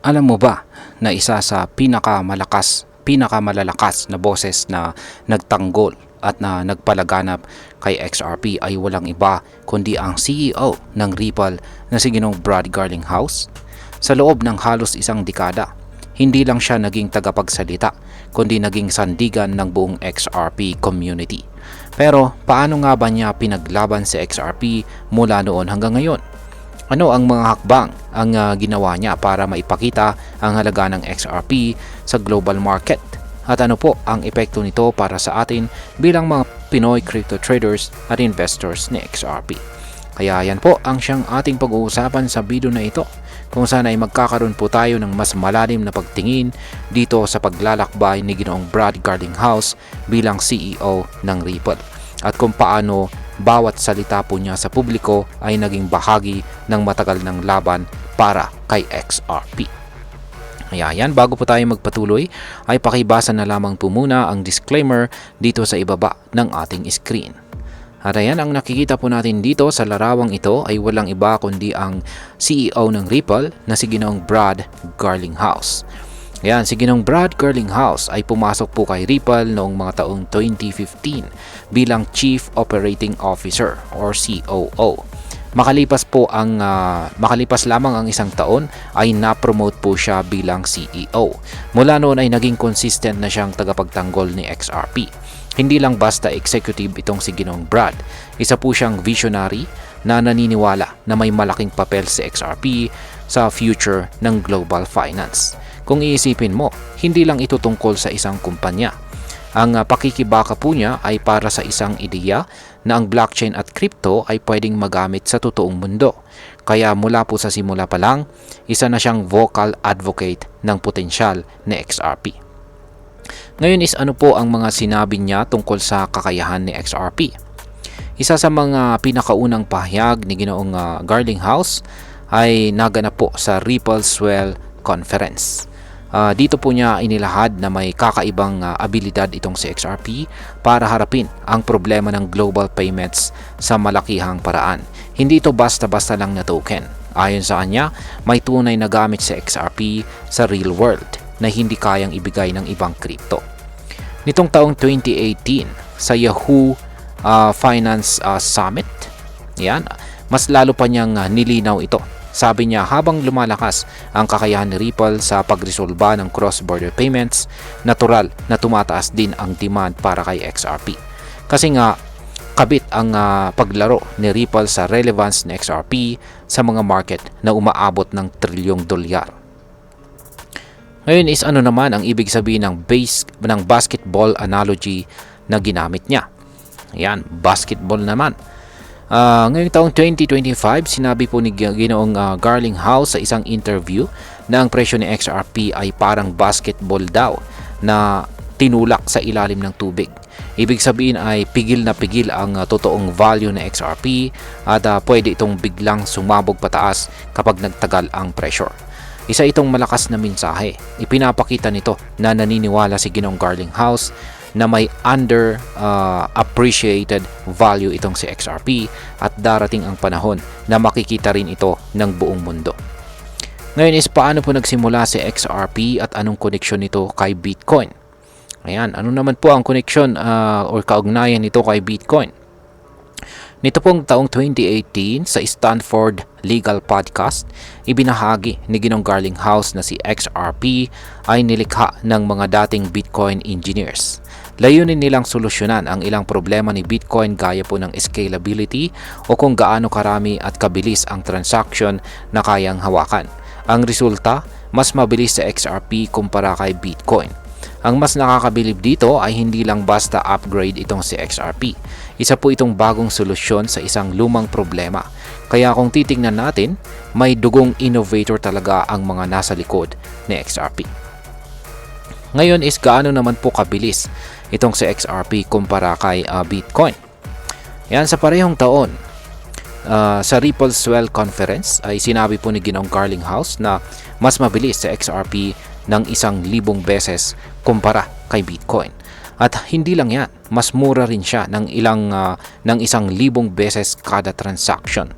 Alam mo ba na isa sa pinakamalalakas na boses na nagtanggol at na nagpalaganap kay XRP ay walang iba kundi ang CEO ng Ripple na si Ginoong Brad Garlinghouse? Sa loob ng halos isang dekada, hindi lang siya naging tagapagsalita kundi naging sandigan ng buong XRP community. Pero paano nga ba niya pinaglaban si XRP mula noon hanggang ngayon? Ano ang mga hakbang ang ginawa niya para maipakita ang halaga ng XRP sa global market? At ano po ang epekto nito para sa atin bilang mga Pinoy crypto traders at investors ni XRP? Kaya yan po ang siyang ating pag-uusapan sa video na ito, kung saan ay magkakaroon po tayo ng mas malalim na pagtingin dito sa paglalakbay ni Ginoong Brad Garlinghouse bilang CEO ng Ripple, at kung paano bawat salita po niya sa publiko ay naging bahagi ng matagal ng laban para kay XRP. Ayan, bago po tayo magpatuloy ay pakibasa na lamang po muna ang disclaimer dito sa ibaba ng ating screen. At ayan, ang nakikita po natin dito sa larawang ito ay walang iba kundi ang CEO ng Ripple na si Ginoong Brad Garlinghouse. Ayan, si Ginoong Brad Garlinghouse ay pumasok po kay Ripple noong mga taong 2015 bilang Chief Operating Officer or COO. Makalipas lamang ang isang taon ay na-promote po siya bilang CEO. Mula noon ay naging consistent na siyang tagapagtanggol ni XRP. Hindi lang basta executive itong si Ginoong Brad. Isa po siyang visionary na naniniwala na may malaking papel si XRP sa future ng global finance. Kung iisipin mo, hindi lang ito tungkol sa isang kumpanya. Ang pakikibaka po niya ay para sa isang ideya na ang blockchain at crypto ay pwedeng magamit sa totoong mundo. Kaya mula po sa simula pa lang, isa na siyang vocal advocate ng potensyal ni XRP. Ngayon is ano po ang mga sinabi niya tungkol sa kakayahan ni XRP? Isa sa mga pinakaunang pahayag ni Ginoong Garlinghouse ay naganap po sa Ripple Swell Conference. Dito po niya inilahad na may kakaibang abilidad itong si XRP para harapin ang problema ng global payments sa malakihang paraan. Hindi ito basta-basta lang na token. Ayon sa kanya, may tunay na gamit si XRP sa real world na hindi kayang ibigay ng ibang crypto. Nitong taong 2018 sa Yahoo Finance Summit, yan, mas lalo pa niyang nilinaw ito. Sabi niya, habang lumalakas ang kakayahan ni Ripple sa pagresolba ng cross-border payments, natural na tumataas din ang demand para kay XRP. Kasi nga, kabit ang paglaro ni Ripple sa relevance ni XRP sa mga market na umaabot ng trilyong dolyar. Ngayon is ano naman ang ibig sabihin ng basketball analogy na ginamit niya? Ayan, basketball naman. Ngayong taong 2025, sinabi po ni Ginoong Garlinghouse sa isang interview na ang presyo ni XRP ay parang basketball daw na tinulak sa ilalim ng tubig. Ibig sabihin ay pigil na pigil ang totoong value ng XRP at pwede itong biglang sumabog pataas kapag nagtagal ang pressure. Isa itong malakas na mensahe. Ipinapakita nito na naniniwala si Ginoong Garlinghouse na may appreciated value itong si XRP at darating ang panahon na makikita rin ito ng buong mundo. Ngayon is paano po nagsimula si XRP at anong koneksyon nito kay Bitcoin? Ayan, ano naman po ang koneksyon or kaugnayan nito kay Bitcoin? Nito pong taong 2018 sa Stanford Legal Podcast, ibinahagi ni Ginoong Garlinghouse na si XRP ay nilikha ng mga dating Bitcoin engineers. Layunin nilang solusyonan ang ilang problema ni Bitcoin gaya po ng scalability o kung gaano karami at kabilis ang transaction na kayang hawakan. Ang resulta, mas mabilis sa XRP kumpara kay Bitcoin. Ang mas nakakabilib dito ay hindi lang basta upgrade itong si XRP. Isa po itong bagong solusyon sa isang lumang problema. Kaya kung titingnan natin, may dugong innovator talaga ang mga nasa likod ni XRP. Ngayon is gaano naman po kabilis itong si XRP kumpara kay Bitcoin? Yan, sa parehong taon, sa Ripple Swell Conference ay sinabi po ni Ginoong Garlinghouse na mas mabilis sa XRP ng 1,000 beses kumpara kay Bitcoin. At hindi lang yan, mas mura rin siya ng 1,000 beses kada transaction.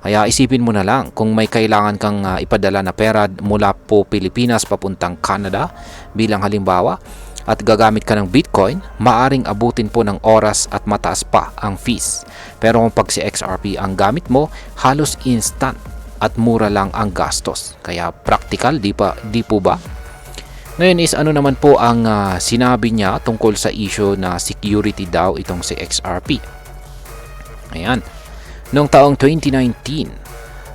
Kaya isipin mo na lang kung may kailangan kang ipadala na pera mula po Pilipinas papuntang Canada bilang halimbawa at gagamit ka ng Bitcoin, maaring abutin po ng oras at mataas pa ang fees. Pero kung pag si XRP ang gamit mo, halos instant at mura lang ang gastos. Kaya practical, di po ba? Ngayon is ano naman po ang sinabi niya tungkol sa issue na security daw itong si XRP. Ayan. Noong taong 2019,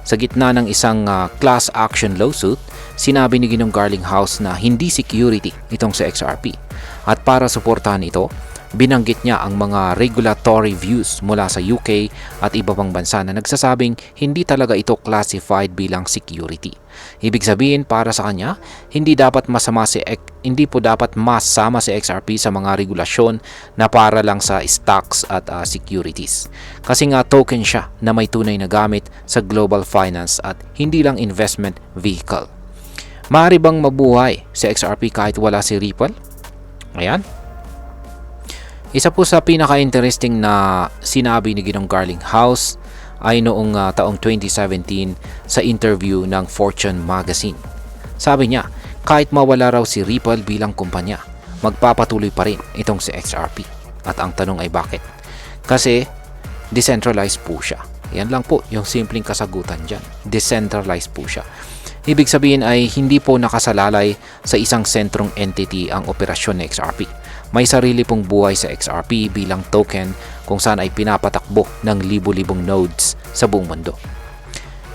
sa gitna ng isang class action lawsuit, sinabi ni Ginong Garlinghouse na hindi security itong si XRP. At para suportahan ito, binanggit niya ang mga regulatory views mula sa UK at iba pang bansa na nagsasabing hindi talaga ito classified bilang security. Ibig sabihin para sa kanya, hindi po dapat masama si XRP sa mga regulasyon na para lang sa stocks at securities. Kasi nga token siya na may tunay na gamit sa global finance at hindi lang investment vehicle. Maaari bang mabuhay si XRP kahit wala si Ripple? Ayan. Isa po sa pinaka-interesting na sinabi ni Ginong Garlinghouse ay noong taong 2017 sa interview ng Fortune Magazine. Sabi niya, kahit mawala raw si Ripple bilang kumpanya, magpapatuloy pa rin itong si XRP. At ang tanong ay bakit? Kasi decentralized po siya. Yan lang po yung simpleng kasagutan dyan. Decentralized po siya. Ibig sabihin ay hindi po nakasalalay sa isang sentrong entity ang operasyon ng XRP. May sarili pong buhay sa XRP bilang token kung saan ay pinapatakbo ng libu-libong nodes sa buong mundo.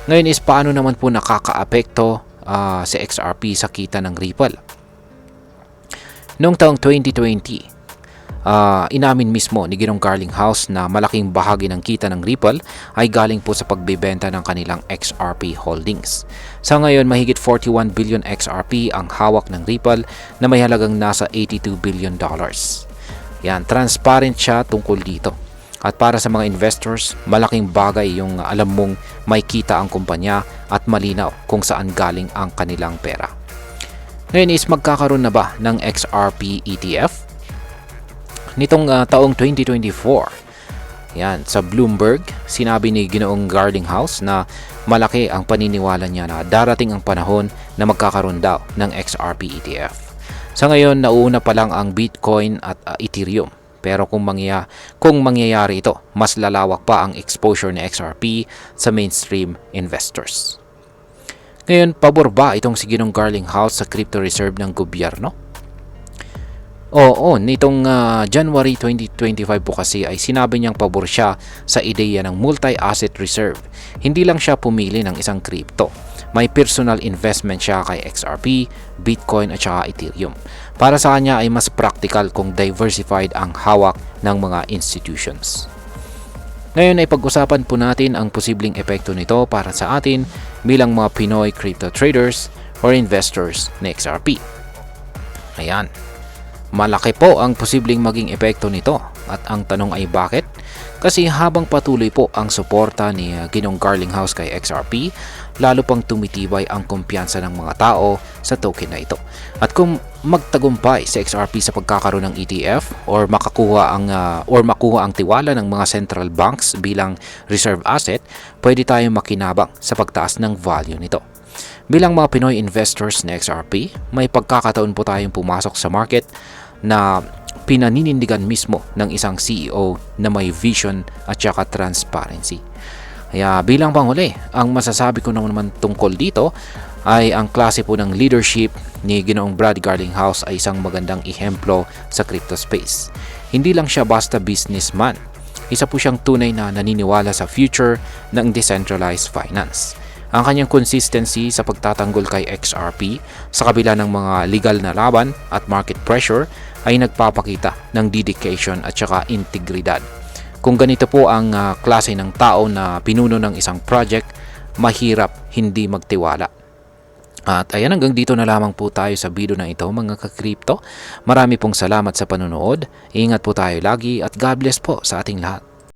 Ngayon is paano naman po nakakaapekto si XRP sa kita ng Ripple? Noong taong 2020, inamin mismo ni Ginong Garlinghouse na malaking bahagi ng kita ng Ripple ay galing po sa pagbebenta ng kanilang XRP holdings. Sa ngayon, mahigit 41 billion XRP ang hawak ng Ripple na may halagang nasa $82 billion. Yan, transparent siya tungkol dito. At para sa mga investors, malaking bagay yung alam mong may kita ang kumpanya at malinaw kung saan galing ang kanilang pera. Ngayon is magkakaroon na ba ng XRP ETF? Nitong taong 2024, yan, sa Bloomberg, sinabi ni Ginoong Garlinghouse na malaki ang paniniwala niya na darating ang panahon na magkakaroon daw ng XRP ETF. Sa ngayon, nauuna pa lang ang Bitcoin at Ethereum. Pero kung mangyayari ito, mas lalawak pa ang exposure ni XRP sa mainstream investors. Ngayon, pabor ba itong si Ginong Garlinghouse sa crypto reserve ng gobyerno? Oo, nitong January 2025 po kasi ay sinabi niyang pabor siya sa ideya ng multi-asset reserve. Hindi lang siya pumili ng isang crypto. May personal investment siya kay XRP, Bitcoin at saka Ethereum. Para sa kanya ay mas practical kung diversified ang hawak ng mga institutions. Ngayon ay pag-usapan po natin ang posibleng epekto nito para sa atin bilang mga Pinoy crypto traders or investors na XRP. Ayan. Malaki po ang posibleng maging epekto nito at ang tanong ay bakit? Kasi habang patuloy po ang suporta ni Ginong Garlinghouse kay XRP, lalo pang tumitibay ang kumpiyansa ng mga tao sa token na ito. At kung magtagumpay si XRP sa pagkakaroon ng ETF or makuha ang tiwala ng mga central banks bilang reserve asset, pwede tayong makinabang sa pagtaas ng value nito. Bilang mga Pinoy investors na XRP, may pagkakataon po tayong pumasok sa market na pinaninindigan mismo ng isang CEO na may vision at saka transparency. Kaya bilang panghuli, ang masasabi ko naman tungkol dito ay ang klase po ng leadership ni Ginoong Brad Garlinghouse ay isang magandang ehemplo sa crypto space. Hindi lang siya basta businessman, isa po siyang tunay na naniniwala sa future ng decentralized finance. Ang kanyang consistency sa pagtatanggol kay XRP sa kabila ng mga legal na laban at market pressure ay nagpapakita ng dedication at saka integridad. Kung ganito po ang klase ng tao na pinuno ng isang project, mahirap hindi magtiwala. At ayan, hanggang dito na lamang po tayo sa video na ito mga ka-crypto. Marami pong salamat sa panonood. Ingat po tayo lagi at God bless po sa ating lahat.